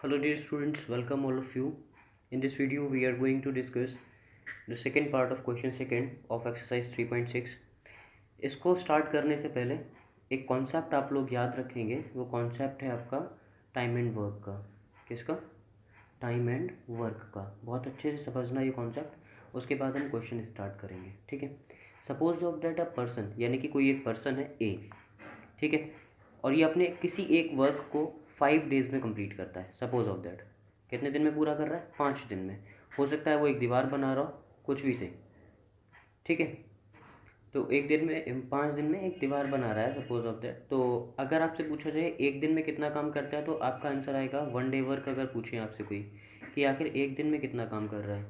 Hello dear students, welcome all of you. In this video we are going to discuss the second part of question second of exercise 3.6. इसको start करने से पहले एक concept आप लोग याद रखेंगे। वो कॉन्सेप्ट है आपका टाइम एंड वर्क का। किसका? टाइम एंड वर्क का। बहुत अच्छे से समझना ये कॉन्सेप्ट, उसके बाद हम क्वेश्चन स्टार्ट करेंगे। ठीक है। Suppose of that a person, यानी कि कोई एक पर्सन है ए, ठीक है, और ये अपने किसी एक वर्क को 5 डेज़ में कंप्लीट करता है। सपोज ऑफ दैट कितने दिन में पूरा कर रहा है? 5 दिन में। हो सकता है वो एक दीवार बना रहा हो, कुछ भी से, ठीक है। तो एक दिन में 5 दिन में एक दीवार बना रहा है, सपोज ऑफ दैट। तो अगर आपसे पूछा जाए एक दिन में कितना काम करता है, तो आपका आंसर आएगा 1 डे वर्क। अगर पूछें आपसे कोई कि आखिर एक दिन में कितना काम कर रहा है,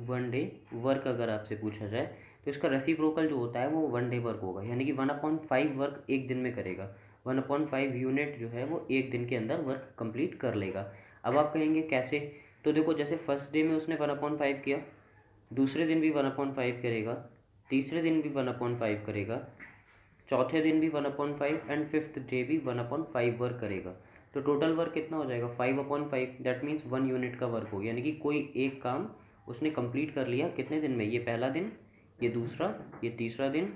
1 डे वर्क अगर आपसे पूछा जाए, तो इसका रेसिप्रोकल जो होता है वो 1 डे वर्क होगा, यानी कि 1/5 वर्क एक दिन में करेगा। 1/5 यूनिट जो है वो एक दिन के अंदर वर्क कंप्लीट कर लेगा। अब आप कहेंगे कैसे? तो देखो, जैसे फर्स्ट डे में उसने 1/5 किया, दूसरे दिन भी 1/5 करेगा, तीसरे दिन भी 1/5 करेगा, चौथे दिन भी 1/5 एंड फिफ्थ डे भी 1/5 वर्क करेगा। तो टोटल वर्क कितना हो जाएगा? 5/5। दैट मीन्स 1 यूनिट का वर्क हो गया, यानी कि कोई एक काम उसने कंप्लीट कर लिया कितने दिन में? ये पहला दिन, ये दूसरा, ये तीसरा दिन,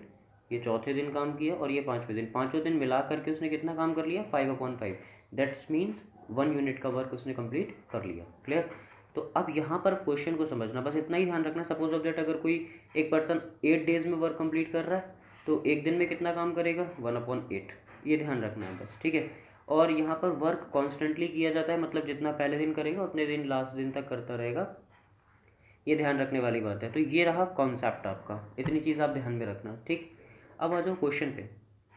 ये चौथे दिन काम किया, और ये पाँचवें दिन। पाँचों दिन मिला करके उसने कितना काम कर लिया? 5/5। दैट्स मीन्स 1 यूनिट का वर्क उसने कंप्लीट कर लिया। क्लियर? तो अब यहाँ पर क्वेश्चन को समझना, बस इतना ही ध्यान रखना। सपोज ऑफ दैट अगर कोई एक पर्सन 8 डेज़ में वर्क कंप्लीट कर रहा है, तो एक दिन में कितना काम करेगा? 1/8। ये ध्यान रखना है बस, ठीक है। और यहाँ पर वर्क कॉन्स्टेंटली किया जाता है, मतलब जितना पहले दिन करेगा उतने दिन लास्ट दिन तक करता रहेगा। ये ध्यान रखने वाली बात है। तो ये रहा कॉन्सेप्ट आपका, इतनी चीज़ आप ध्यान में रखना। ठीक, अब आ जाओ क्वेश्चन पे।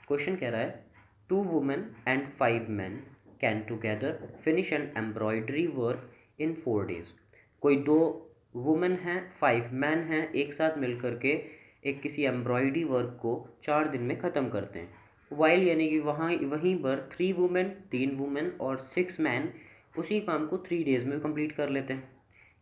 क्वेश्चन कह रहा है 2 women and 5 man can together finish an embroidery work in 4 days. कोई 2 वुमेन हैं, 5 मैन हैं, एक साथ मिल करके एक किसी एम्ब्रॉयडरी वर्क को 4 दिन में ख़त्म करते हैं। वाइल, यानी कि वहीं पर 3 वुमेन, 3 वुमेन और 6 मैन उसी काम को 3 डेज़ में कंप्लीट कर लेते हैं।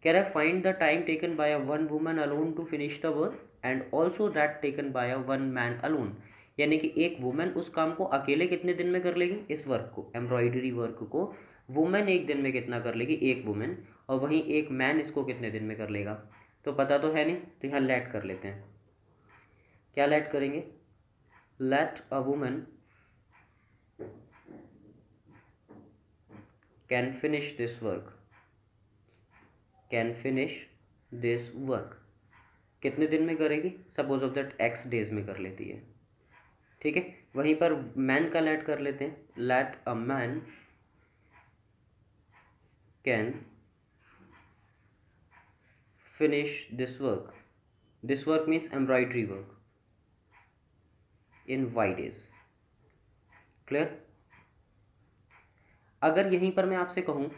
कह रहा है find the time taken by a one woman alone to finish the work and also that taken by a one man alone. यानी कि एक वुमेन उस काम को अकेले कितने दिन में कर लेगी? इस वर्क को, एम्ब्रॉयडरी वर्क को, वुमेन एक दिन में कितना कर लेगी? एक वुमेन। और वहीं एक मैन इसको कितने दिन में कर लेगा? तो पता तो है नहीं, तो यहाँ लेट कर लेते हैं। क्या लेट करेंगे? Let a woman can finish this work, can finish this work कितने दिन में करेगी? Suppose of that x days में कर लेती है, ठीक है। वहीं पर मैन का लेट कर लेते हैं। Let a man can finish this work, this work means embroidery work, in y days. Clear? अगर यहीं पर मैं आपसे कहूँ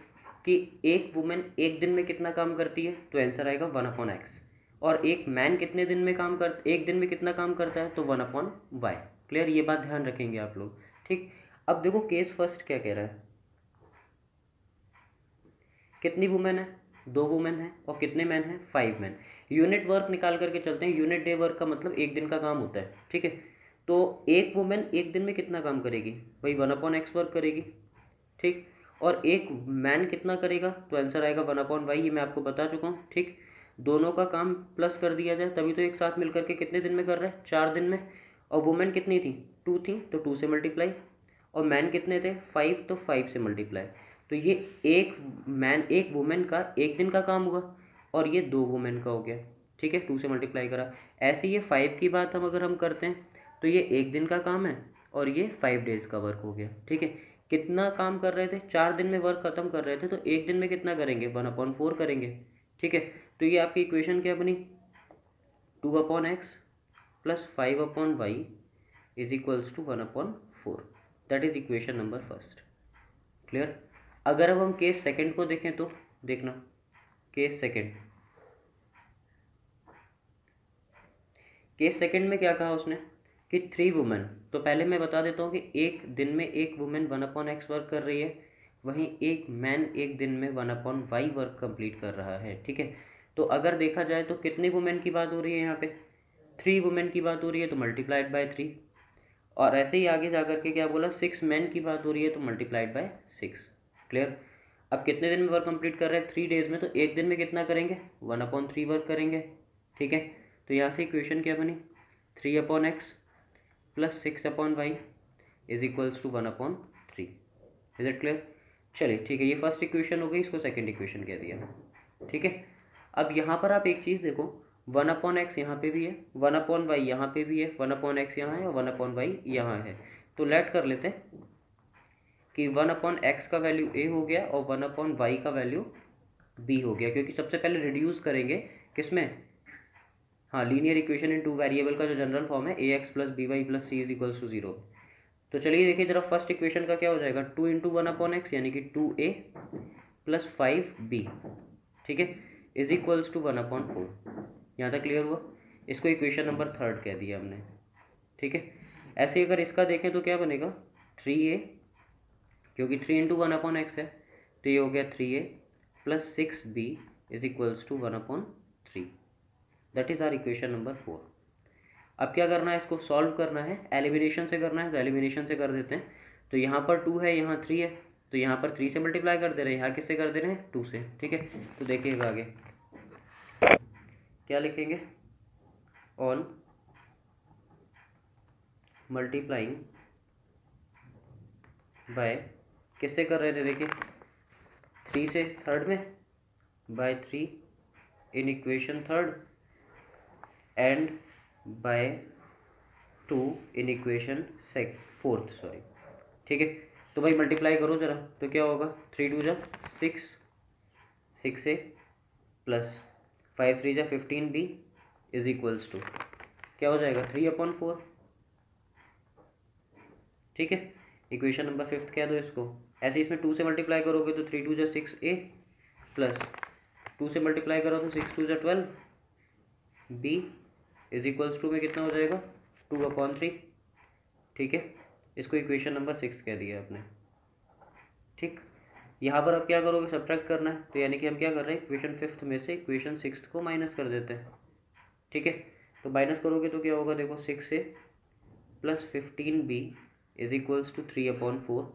कि एक वुमेन एक दिन में कितना काम करती है, तो आंसर आएगा 1/x। और एक मैन कितने दिन में एक दिन में कितना काम करता है, तो 1/y। क्लियर? ये बात ध्यान रखेंगे आप लोग, ठीक। अब देखो केस फर्स्ट क्या कह रहा है। कितनी वुमेन है? 2 वुमेन है। और कितने मैन हैं? 5 मैन। यूनिट वर्क निकाल करके चलते हैं। यूनिट डे वर्क का मतलब एक दिन का काम होता है, ठीक है। तो एक वुमेन एक दिन में कितना काम करेगी? वही 1/x वर्क करेगी, ठीक। और एक मैन कितना करेगा? तो आंसर आएगा 1/y। ये मैं आपको बता चुका हूँ, ठीक। दोनों का काम प्लस कर दिया जाए तभी तो एक साथ मिल करके कितने दिन में कर रहे हैं? 4 दिन में। और वुमेन कितनी थी? 2 थी, तो 2 से मल्टीप्लाई। और मैन कितने थे? 5, तो 5 से मल्टीप्लाई। तो ये एक मैन एक वुमेन का एक दिन का काम हुआ, और ये 2 वुमेन का हो गया, ठीक है। 2 से मल्टीप्लाई करा। ऐसे ये 5 की बात अगर हम करते हैं, तो ये एक दिन का काम है, और ये 5 डेज़ का वर्क हो गया, ठीक है। कितना काम कर रहे थे? 4 दिन में वर्क खत्म कर रहे थे, तो एक दिन में कितना करेंगे? 1/4 करेंगे, ठीक है। तो ये आपकी इक्वेशन क्या बनी? 2/x plus 5/y is equals to 1/4। That is equation number first. Clear? अगर अब हम केस सेकंड को देखें तो देखना, केस सेकंड, केस सेकंड में क्या कहा उसने कि 3 वुमेन। तो पहले मैं बता देता हूँ कि एक दिन में एक वुमेन 1/x वर्क कर रही है, वहीं एक मैन एक दिन में 1/y वर्क कंप्लीट कर रहा है, ठीक है। तो अगर देखा जाए तो कितने वुमेन की बात हो रही है यहाँ पे? 3 वुमेन की बात हो रही है, तो मल्टीप्लाइड बाय 3। और ऐसे ही आगे जा करके क्या बोला? 6 मैन की बात हो रही है, तो मल्टीप्लाइड बाय 6। क्लियर? अब कितने दिन में वर्क कंप्लीट कर रहे हैं, 3 डेज में, तो एक दिन में कितना करेंगे, 1/3 वर्क करेंगे, ठीक है। तो यहाँ से इक्वेशन क्या बनी, 3/x plus 6/y is equals to 1/3। Is it clear? चलिए ठीक है, ये फर्स्ट इक्वेशन हो गई, इसको सेकंड इक्वेशन कह दिया, ठीक है। अब यहाँ पर आप एक चीज़ देखो, 1/x यहाँ पे भी है, 1/y यहाँ पे भी है, 1/x यहाँ है और 1/y यहाँ है। तो लेट कर लेते हैं कि 1/x का वैल्यू a हो गया और 1/y का वैल्यू b हो गया, क्योंकि सबसे पहले रिड्यूस करेंगे किसमें, हाँ, linear equation in two variable का जो जनरल फॉर्म है ax plus by plus c is equals to 0। तो चलिए देखिए जरा, फर्स्ट इक्वेशन का क्या हो जाएगा, 2 इंटू 1/x यानी कि 2a प्लस 5b, ठीक है, इज इक्वल्स टू 1/4। यहाँ तक क्लियर हुआ? इसको इक्वेशन नंबर 3 कह दिया हमने, ठीक है। ऐसे अगर इसका देखें तो क्या बनेगा, 3a, क्योंकि 3 इंटू 1/x है, तो ये हो गया 3a plus 6b is equals to 1/3। That is our equation number 4। अब क्या करना है, इसको सॉल्व करना है, एलिमिनेशन से करना है, तो एलिमिनेशन से कर देते हैं। तो यहाँ पर 2 है, यहाँ 3 है, तो यहाँ पर 3 से मल्टीप्लाई कर दे रहे हैं, यहाँ किससे कर दे रहे हैं, 2 से, ठीक है। तो देखिएगा आगे क्या लिखेंगे, ऑन मल्टीप्लाइंग बाय, किससे कर रहे थे, देखिए 3 से थर्ड में, by 3 in equation third and by 2 in equation fourth, sorry, ठीक है। तो भाई मल्टीप्लाई करो जरा, तो क्या होगा, 3 2 जा 6, 6a प्लस 5 3 जा 15b इज इक्वल्स टू क्या हो जाएगा, 3/4, ठीक है। इक्वेशन नंबर 5 कह दो इसको। ऐसे इसमें 2 से मल्टीप्लाई करोगे तो 3 2 जा 6a प्लस 2 से मल्टीप्लाई करो तो 6 2 जा 12b इज इक्वल्स टू में कितना हो जाएगा, 2/3, ठीक है। इसको इक्वेशन नंबर 6 कह दिया आपने, ठीक। यहाँ पर अब क्या करोगे, सब्ट्रैक्ट करना है, तो यानी कि हम क्या कर रहे हैं, इक्वेशन 5 में से इक्वेशन 6 को माइनस कर देते हैं, ठीक है। तो माइनस करोगे तो क्या होगा, देखो 6a plus 15b is equals to 3/4,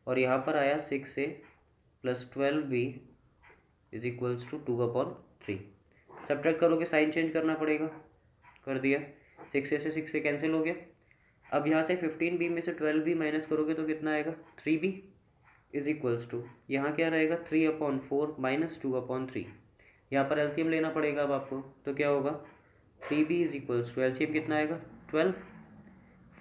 और यहाँ पर आया 6a plus 12b is equals to 2/3। Subtract करोगे, साइन चेंज करना पड़ेगा, कर दिया, 6a से 6a कैंसिल हो गया। अब यहाँ से 15b में से 12b माइनस करोगे तो कितना आएगा, 3b इज इक्वल्स टू, यहाँ क्या रहेगा, 3/4 माइनस 2/3। यहाँ पर एलसीएम लेना पड़ेगा अब आपको, तो क्या होगा, 3b is equals to, LCM कितना आएगा, 12,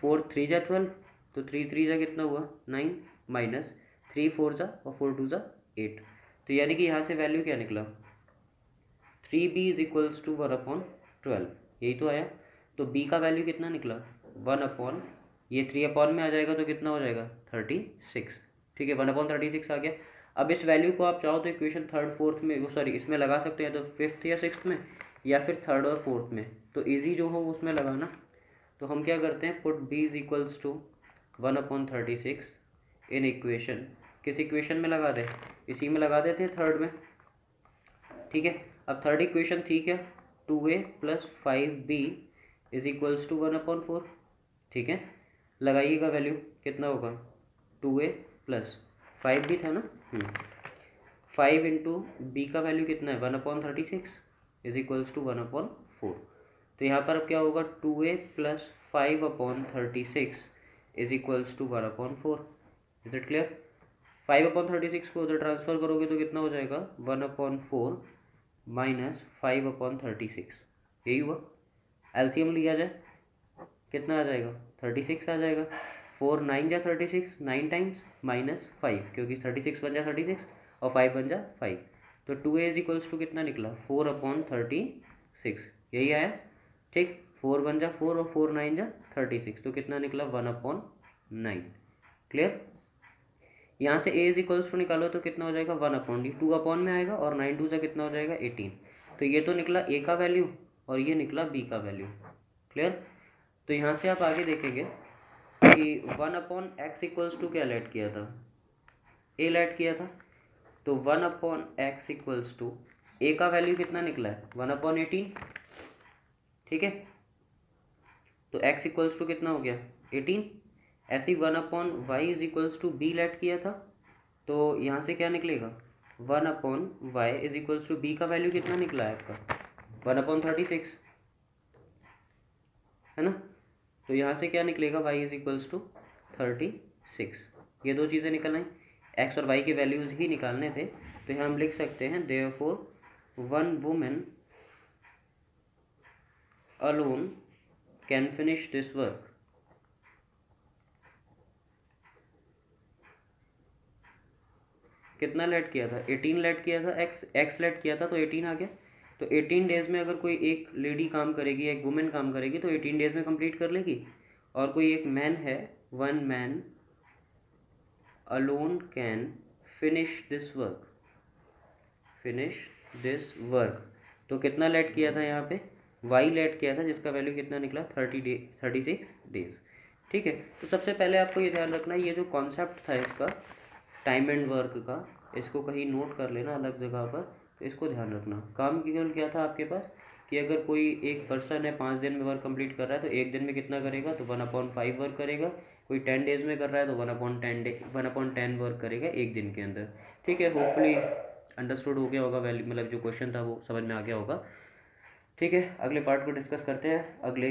4 3 जा 12, तो 3 3 जा कितना हुआ, 9, माइनस 3 4 जा और 4 2 जा 8। तो यानी कि यहाँ से वैल्यू क्या निकला, 3b इज इक्वल्स टू 1/12, यही तो आया। तो b का वैल्यू कितना निकला, 1/, ये 3 में आ जाएगा तो कितना हो जाएगा, 36, ठीक है, 1/36 आ गया। अब इस वैल्यू को आप चाहो तो इक्वेशन थर्ड फोर्थ में, सॉरी, इसमें लगा सकते हैं, तो 5th या 6th में, या फिर 3rd और 4th में, तो इजी जो हो उसमें लगाना। तो हम क्या करते हैं, put b is equals to 1/36 in equation, किस इक्वेशन में लगा दें, इसी में लगा देते हैं, थर्ड में, ठीक है। अब थर्ड इक्वेशन थी क्या, 2a plus 5b is equals to 1/4, ठीक है। लगाइएगा वैल्यू, कितना होगा, 2a प्लस 5b था ना, 5 इंटू बी का वैल्यू कितना है, 1/36 इज इक्वल्स टू 1/4। तो यहाँ पर अब क्या होगा, 2a plus 5/36 is equals to 1/4। Is it clear? 5/36 को उधर ट्रांसफर करोगे तो कितना हो जाएगा, 1/4 माइनस 5/36, यही हुआ। एलसीएम लिया जाए कितना आ जाएगा, 36 आ जाएगा। 4 9 जा 36, 9 टाइम्स माइनस 5, क्योंकि 36 बन जा 36 और 5 बन जा 5, तो 2a इज इक्वल्स टू कितना निकला, 4/36, यही आया, ठीक। 4 बन जा 4 और 4 9 जा 36, तो कितना निकला, 1/9। क्लियर? यहाँ से a इज इक्वल्स टू निकालो तो कितना हो जाएगा, 1/, 2 में आएगा, और 9 2 से कितना हो जाएगा, 18। तो ये तो निकला a का वैल्यू और ये निकला b का वैल्यू। क्लियर? तो यहाँ से आप आगे देखेंगे कि 1/x इक्वल्स टू क्या लेट किया था, a लेट किया था, तो 1/x इक्वल्स टू a का वैल्यू कितना निकला है, 1/18, ठीक है। तो x इक्वल्स टू कितना हो गया, 18। ऐसे ही 1/y is equals to b let किया था, तो यहाँ से क्या निकलेगा, 1/y is equals to b का वैल्यू कितना निकला है आपका 1/36 है ना। तो यहाँ से क्या निकलेगा y इज इक्वल्स टू 36। ये दो चीज़ें निकलना है, x और y के वैल्यूज़ ही निकालने थे। तो यहाँ हम लिख सकते हैं therefore one women alone can finish this work. कितना लेट किया था 18 लेट किया था, x लेट किया था तो 18 आ गया। तो 18 डेज में अगर कोई एक लेडी काम करेगी, एक वुमेन काम करेगी तो 18 डेज में कंप्लीट कर लेगी। और कोई एक मैन है, one man alone can finish this work, finish this work. तो कितना लेट किया था यहाँ पे y लेट किया था, जिसका वैल्यू कितना निकला 36 डेज। ठीक है। तो सबसे पहले आपको ये ध्यान रखना है, ये जो कॉन्सेप्ट था इसका टाइम एंड वर्क का, इसको कहीं नोट कर लेना अलग जगह पर। तो इसको ध्यान रखना। काम केवल क्या था आपके पास कि अगर कोई एक पर्सन है 5 दिन में वर्क कंप्लीट कर रहा है तो एक दिन में कितना करेगा, तो 1/5 वर्क करेगा। कोई 10 डेज में कर रहा है तो 1/10 वर्क करेगा एक दिन के अंदर। ठीक है। होपफुली अंडरस्टूड हो गया होगा, वैल्यू मतलब जो क्वेश्चन था वो समझ में आ गया होगा। ठीक है। अगले पार्ट को डिस्कस करते हैं अगले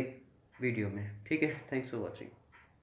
वीडियो में। ठीक है। Thanks for watching.